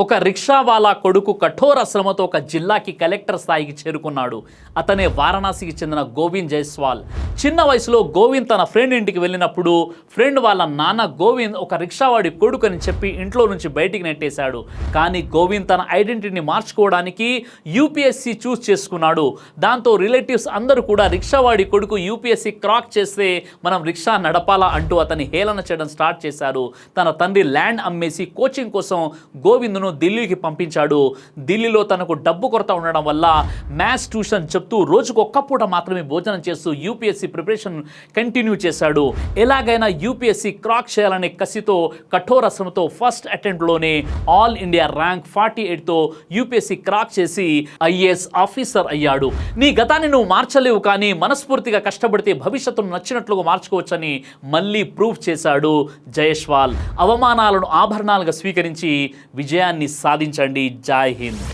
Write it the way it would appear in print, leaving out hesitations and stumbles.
ఒక రిక్షావాలా కొడుకు కఠోర శ్రమతో ఒక జిల్లాకి కలెక్టర్ స్థాయికి చేరుకున్నాడు. అతనే వారణాసికి చెందిన గోవింద్ జైస్వాల్. చిన్న వయసులో గోవింద్ తన ఫ్రెండ్ ఇంటికి వెళ్ళినప్పుడు ఫ్రెండ్ వాళ్ళ నాన్న గోవింద్ ఒక రిక్షావాడి కొడుకు అని చెప్పి ఇంట్లో నుంచి బయటికి నెట్టేశాడు. కానీ గోవింద్ తన ఐడెంటిటీని మార్చుకోవడానికి యూపీఎస్సీ చూస్ చేసుకున్నాడు. దాంతో రిలేటివ్స్ అందరూ కూడా రిక్షావాడి కొడుకు యూపీఎస్సీ క్రాక్ చేస్తే మనం రిక్షా నడపాలా అంటూ అతన్ని హేళన చేయడం స్టార్ట్ చేశారు. తన తండ్రి ల్యాండ్ అమ్మేసి కోచింగ్ కోసం గోవింద్ను ఢిల్లీకి పంపించాడు. ఢిల్లీలో తనకు డబ్బు కొరత ఉండడం వల్ల మ్యాథ్స్ ట్యూషన్ చెప్తూ రోజుకు ఒక్క పూట మాత్రమే భోజనం చేస్తూ యూపీఎస్సీ ప్రిపరేషన్ కంటిన్యూ చేశాడు. ఎలాగైనా యూపీఎస్సీ క్రాక్ చేయాలనే కసితో కఠోర శ్రమతో ఫస్ట్ అటెంప్ట్లోనే ఆల్ ఇండియా ర్యాంక్ 48తో యూపీఎస్సీ క్రాక్ చేసి ఐఏఎస్ ఆఫీసర్ అయ్యాడు. నీ గతాన్ని నువ్వు మార్చలేవు, కానీ మనస్ఫూర్తిగా కష్టపడితే భవిష్యత్తును నచ్చినట్లుగా మార్చుకోవచ్చని మళ్ళీ ప్రూఫ్ చేశాడు జైస్వాల్. అవమానాలను ఆభరణాలుగా స్వీకరించి విజయాన్ని సాధించండి. జై హింద్.